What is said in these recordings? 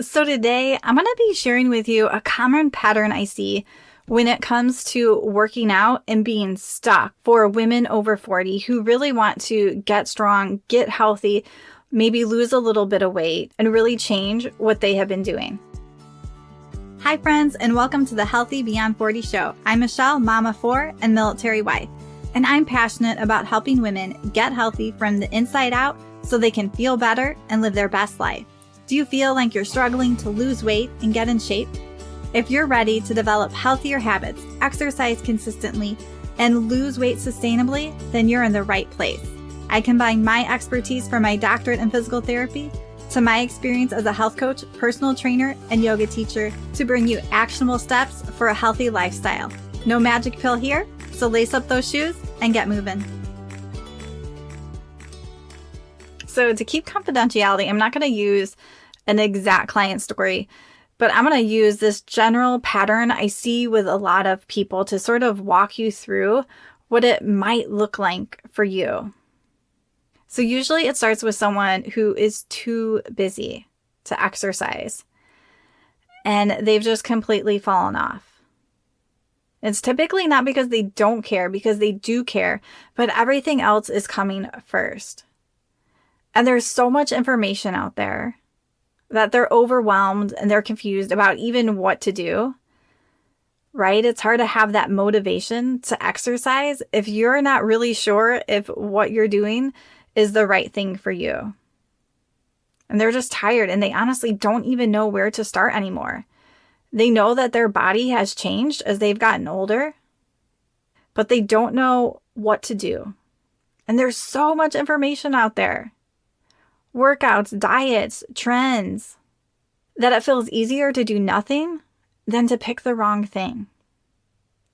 So today I'm going to be sharing with you a common pattern I see when it comes to working out and being stuck for women over 40 who really want to get strong, get healthy, maybe lose a little bit of weight, and really change what they have been doing. Hi friends, and welcome to the Healthy Beyond 40 show. I'm Michele, mama 4 and military wife, and I'm passionate about helping women get healthy from the inside out so they can feel better and live their best life. Do you feel like you're struggling to lose weight and get in shape? If you're ready to develop healthier habits, exercise consistently, and lose weight sustainably, then you're in the right place. I combine my expertise from my doctorate in physical therapy to my experience as a health coach, personal trainer, and yoga teacher to bring you actionable steps for a healthy lifestyle. No magic pill here, so lace up those shoes and get moving. So to keep confidentiality, I'm not going to use an exact client story, but I'm going to use this general pattern I see with a lot of people to sort of walk you through what it might look like for you. So usually it starts with someone who is too busy to exercise and they've just completely fallen off. It's typically not because they don't care, because they do care, but everything else is coming first. And there's so much information out there that they're overwhelmed and they're confused about even what to do, right? It's hard to have that motivation to exercise if you're not really sure if what you're doing is the right thing for you. And they're just tired and they honestly don't even know where to start anymore. They know that their body has changed as they've gotten older, but they don't know what to do. And there's so much information out there. Workouts, diets, trends, that it feels easier to do nothing than to pick the wrong thing,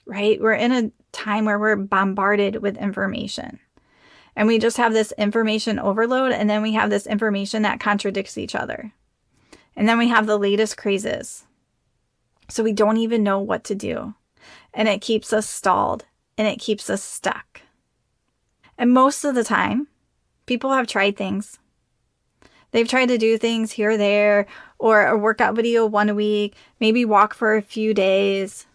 right? We're in a time where we're bombarded with information and we just have this information overload, and then we have this information that contradicts each other. And then we have the latest crazes. So we don't even know what to do, and it keeps us stalled and it keeps us stuck. And most of the time, people have tried things. They've tried to do things here or there, or a workout video one week, maybe walk for a few days.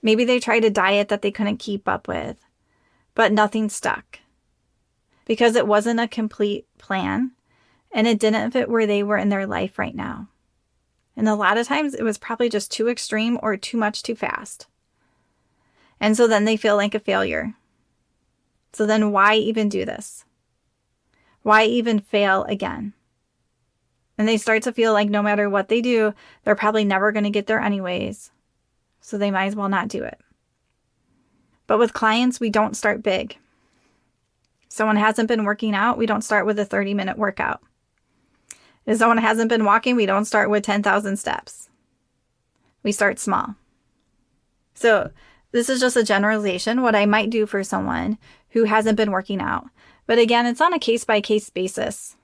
Maybe they tried a diet that they couldn't keep up with, but nothing stuck because it wasn't a complete plan and it didn't fit where they were in their life right now. And a lot of times it was probably just too extreme or too much too fast. And so then they feel like a failure. So then why even do this? Why even fail again? And they start to feel like no matter what they do, they're probably never going to get there anyways. So they might as well not do it. But with clients, we don't start big. If someone hasn't been working out, we don't start with a 30-minute workout. If someone hasn't been walking, we don't start with 10,000 steps. We start small. So this is just a generalization, what I might do for someone who hasn't been working out. But again, it's on a case-by-case basis.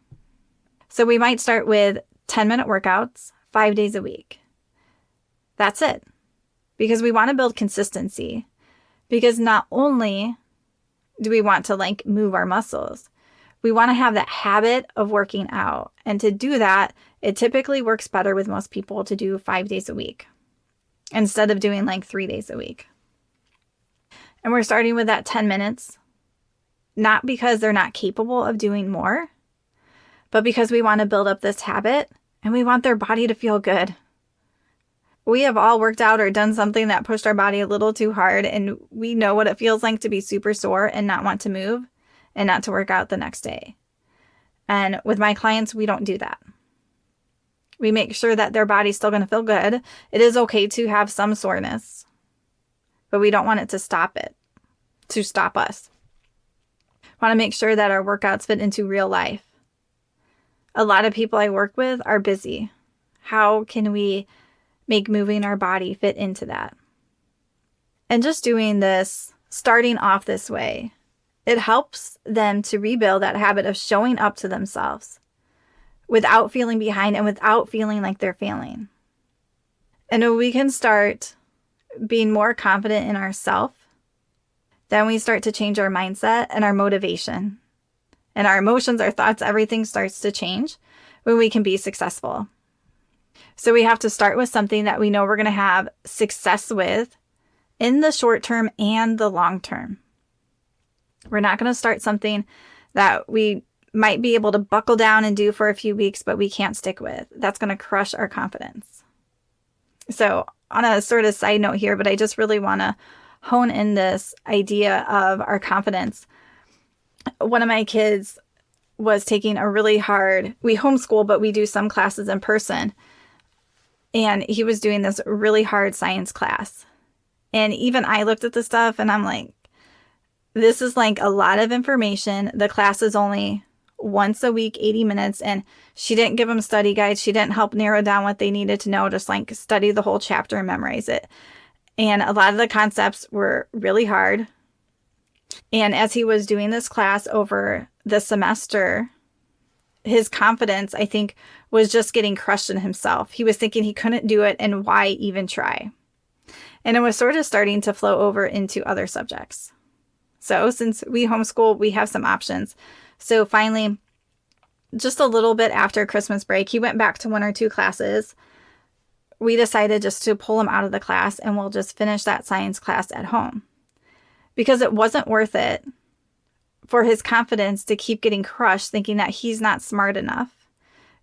So we might start with 10-minute workouts, 5 days a week. That's it. Because we want to build consistency. Because not only do we want to move our muscles, we want to have that habit of working out. And to do that, it typically works better with most people to do 5 days a week instead of doing 3 days a week. And we're starting with that 10 minutes, not because they're not capable of doing more, but because we want to build up this habit and we want their body to feel good. We have all worked out or done something that pushed our body a little too hard, and we know what it feels like to be super sore and not want to move and not to work out the next day. And with my clients, we don't do that. We make sure that their body's still going to feel good. It is okay to have some soreness, but we don't want it to stop us. Want to make sure that our workouts fit into real life. A lot of people I work with are busy. How can we make moving our body fit into that? And just doing this, starting off this way, it helps them to rebuild that habit of showing up to themselves without feeling behind and without feeling like they're failing. And when we can start being more confident in ourselves, then we start to change our mindset and our motivation. And our emotions, our thoughts, everything starts to change when we can be successful. So we have to start with something that we know we're going to have success with in the short term and the long term. We're not going to start something that we might be able to buckle down and do for a few weeks, but we can't stick with. That's going to crush our confidence. So on a sort of side note here, but I just really want to hone in this idea of our confidence. One of my kids was taking a really hard, we homeschool, but we do some classes in person. And he was doing this really hard science class. And even I looked at the stuff and I'm like, this is like a lot of information. The class is only once a week, 80 minutes. And she didn't give them study guides. She didn't help narrow down what they needed to know, just like study the whole chapter and memorize it. And a lot of the concepts were really hard. And as he was doing this class over the semester, his confidence, I think, was just getting crushed in himself. He was thinking he couldn't do it, and why even try? And it was sort of starting to flow over into other subjects. So since we homeschool, we have some options. So finally, just a little bit after Christmas break, he went back to 1 or 2 classes. We decided just to pull him out of the class and we'll just finish that science class at home. Because it wasn't worth it for his confidence to keep getting crushed thinking that he's not smart enough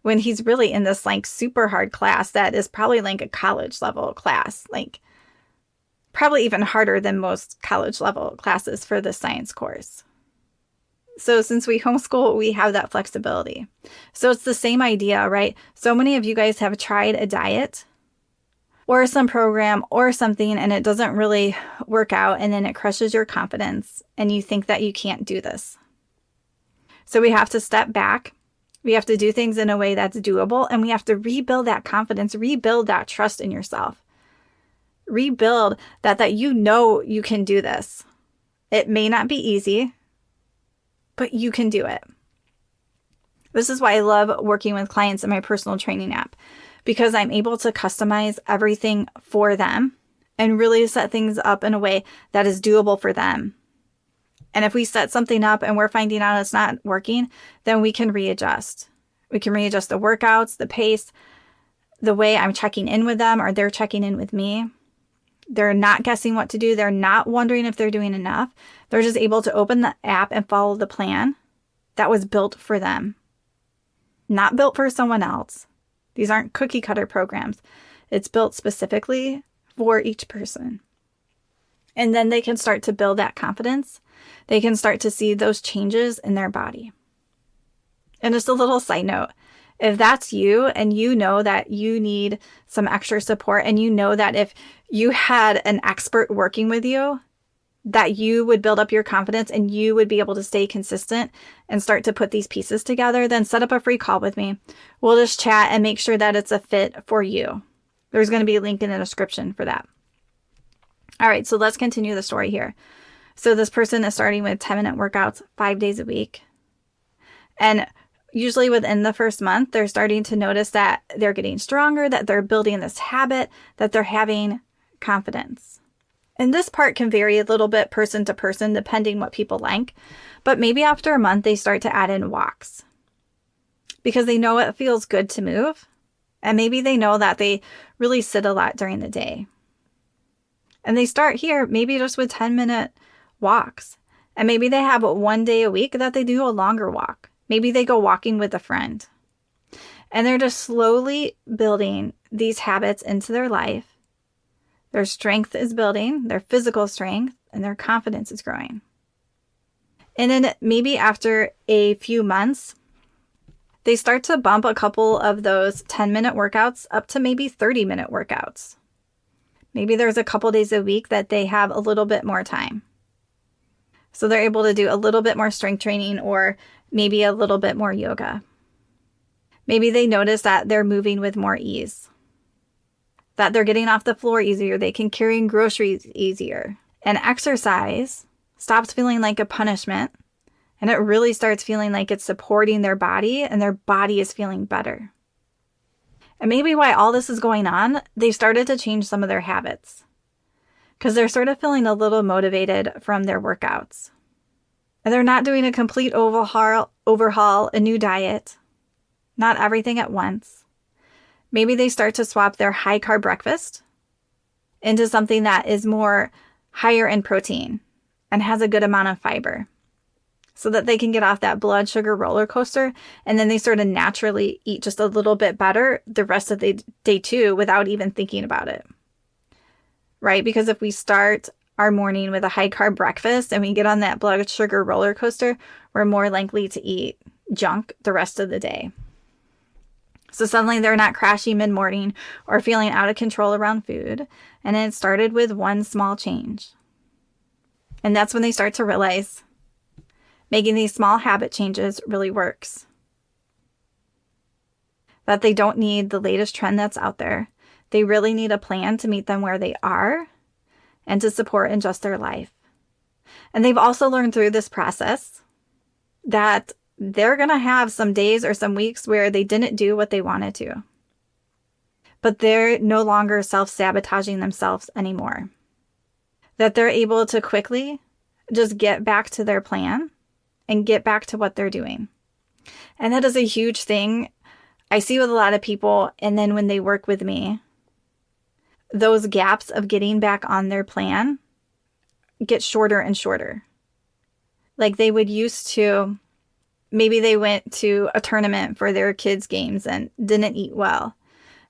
when he's really in this like super hard class that is probably like a college level class, like probably even harder than most college level classes for the science course. So since we homeschool, we have that flexibility. So it's the same idea, right? So many of you guys have tried a diet or some program or something and it doesn't really work out, and then it crushes your confidence and you think that you can't do this. So we have to step back. We have to do things in a way that's doable, and we have to rebuild that confidence, rebuild that trust in yourself. Rebuild that you know you can do this. It may not be easy, but you can do it. This is why I love working with clients in my personal training app, because I'm able to customize everything for them and really set things up in a way that is doable for them. And if we set something up and we're finding out it's not working, then we can readjust. We can readjust the workouts, the pace, the way I'm checking in with them or they're checking in with me. They're not guessing what to do. They're not wondering if they're doing enough. They're just able to open the app and follow the plan that was built for them, not built for someone else. These aren't cookie cutter programs. It's built specifically for each person. And then they can start to build that confidence. They can start to see those changes in their body. And just a little side note, if that's you and you know that you need some extra support and you know that if you had an expert working with you, that you would build up your confidence and you would be able to stay consistent and start to put these pieces together, then set up a free call with me. We'll just chat and make sure that it's a fit for you. There's going to be a link in the description for that. All right, so let's continue the story here. So this person is starting with 10-minute workouts 5 days a week. And usually within the first month, they're starting to notice that they're getting stronger, that they're building this habit, that they're having confidence. And this part can vary a little bit person to person, depending what people like. But maybe after a month, they start to add in walks because they know it feels good to move. And maybe they know that they really sit a lot during the day. And they start here maybe just with 10-minute walks. And maybe they have 1 day a week that they do a longer walk. Maybe they go walking with a friend. And they're just slowly building these habits into their life. Their strength is building, their physical strength, and their confidence is growing. And then maybe after a few months, they start to bump a couple of those 10-minute workouts up to maybe 30-minute workouts. Maybe there's a couple days a week that they have a little bit more time. So they're able to do a little bit more strength training or maybe a little bit more yoga. Maybe they notice that they're moving with more ease, that they're getting off the floor easier, they can carry groceries easier. And exercise stops feeling like a punishment, and it really starts feeling like it's supporting their body, and their body is feeling better. And maybe why all this is going on, they started to change some of their habits because they're sort of feeling a little motivated from their workouts. And they're not doing a complete overhaul, a new diet, not everything at once. Maybe they start to swap their high carb breakfast into something that is more higher in protein and has a good amount of fiber so that they can get off that blood sugar roller coaster. And then they sort of naturally eat just a little bit better the rest of the day too without even thinking about it. Right? Because if we start our morning with a high carb breakfast and we get on that blood sugar roller coaster, we're more likely to eat junk the rest of the day. So suddenly they're not crashing mid-morning or feeling out of control around food. And it started with one small change. And that's when they start to realize making these small habit changes really works. That they don't need the latest trend that's out there. They really need a plan to meet them where they are and to support and adjust their life. And they've also learned through this process that they're going to have some days or some weeks where they didn't do what they wanted to. But they're no longer self-sabotaging themselves anymore. That they're able to quickly just get back to their plan and get back to what they're doing. And that is a huge thing I see with a lot of people. And then when they work with me, those gaps of getting back on their plan get shorter and shorter. Like they would used to, maybe they went to a tournament for their kids' games and didn't eat well.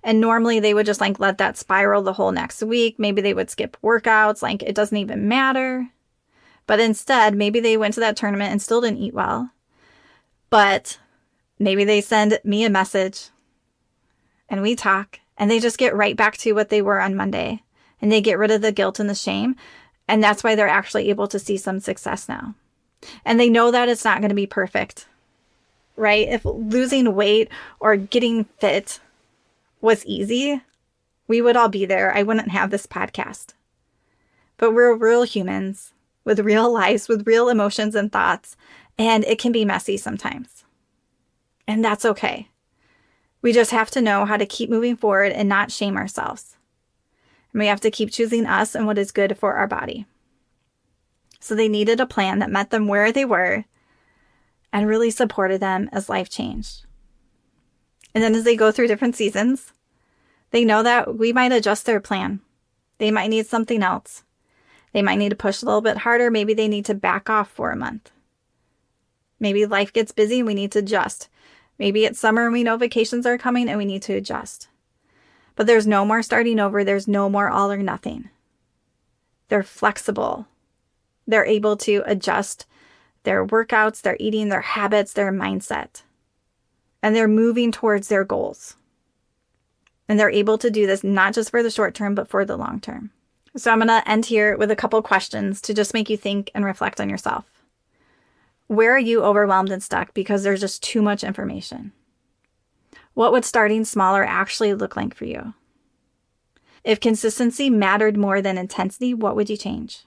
And normally they would just like let that spiral the whole next week. Maybe they would skip workouts, like it doesn't even matter. But instead, maybe they went to that tournament and still didn't eat well. But maybe they send me a message and we talk and they just get right back to what they were on Monday. And they get rid of the guilt and the shame. And that's why they're actually able to see some success now. And they know that it's not going to be perfect, right? If losing weight or getting fit was easy, we would all be there. I wouldn't have this podcast. But we're real humans with real lives, with real emotions and thoughts, and it can be messy sometimes. And that's okay. We just have to know how to keep moving forward and not shame ourselves. And we have to keep choosing us and what is good for our body. So they needed a plan that met them where they were and really supported them as life changed. And then as they go through different seasons, they know that we might adjust their plan. They might need something else. They might need to push a little bit harder. Maybe they need to back off for a month. Maybe life gets busy and we need to adjust. Maybe it's summer and we know vacations are coming and we need to adjust. But there's no more starting over. There's no more all or nothing. They're flexible. They're able to adjust their workouts, their eating, their habits, their mindset. And they're moving towards their goals. And they're able to do this not just for the short term, but for the long term. So I'm going to end here with a couple questions to just make you think and reflect on yourself. Where are you overwhelmed and stuck because there's just too much information? What would starting smaller actually look like for you? If consistency mattered more than intensity, what would you change?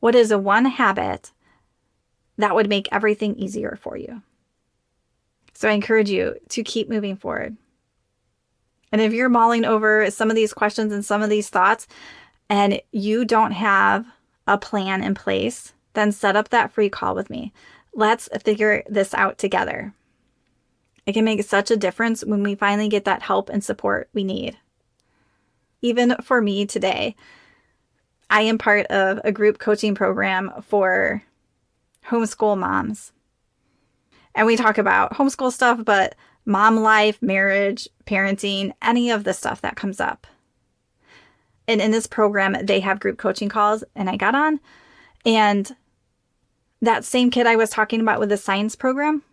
What is a one habit that would make everything easier for you? So I encourage you to keep moving forward. And if you're mulling over some of these questions and some of these thoughts and you don't have a plan in place, then set up that free call with me. Let's figure this out together. It can make such a difference when we finally get that help and support we need. Even for me today, I am part of a group coaching program for homeschool moms. And we talk about homeschool stuff, but mom life, marriage, parenting, any of the stuff that comes up. And in this program, they have group coaching calls, and I got on. And that same kid I was talking about with the science program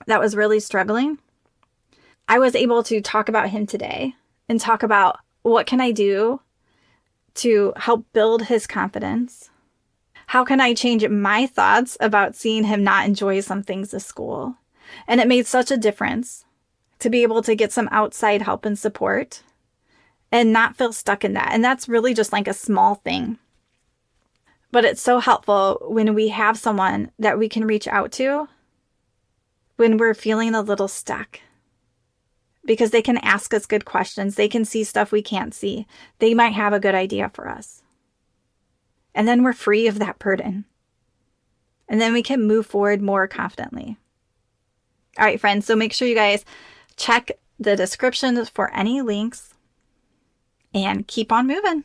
that was really struggling, I was able to talk about him today and talk about what can I do to help build his confidence. How can I change my thoughts about seeing him not enjoy some things at school? And it made such a difference to be able to get some outside help and support and not feel stuck in that. And that's really just like a small thing. But it's so helpful when we have someone that we can reach out to when we're feeling a little stuck. Because they can ask us good questions. They can see stuff we can't see. They might have a good idea for us. And then we're free of that burden. And then we can move forward more confidently. All right, friends. So make sure you guys check the description for any links, and keep on moving.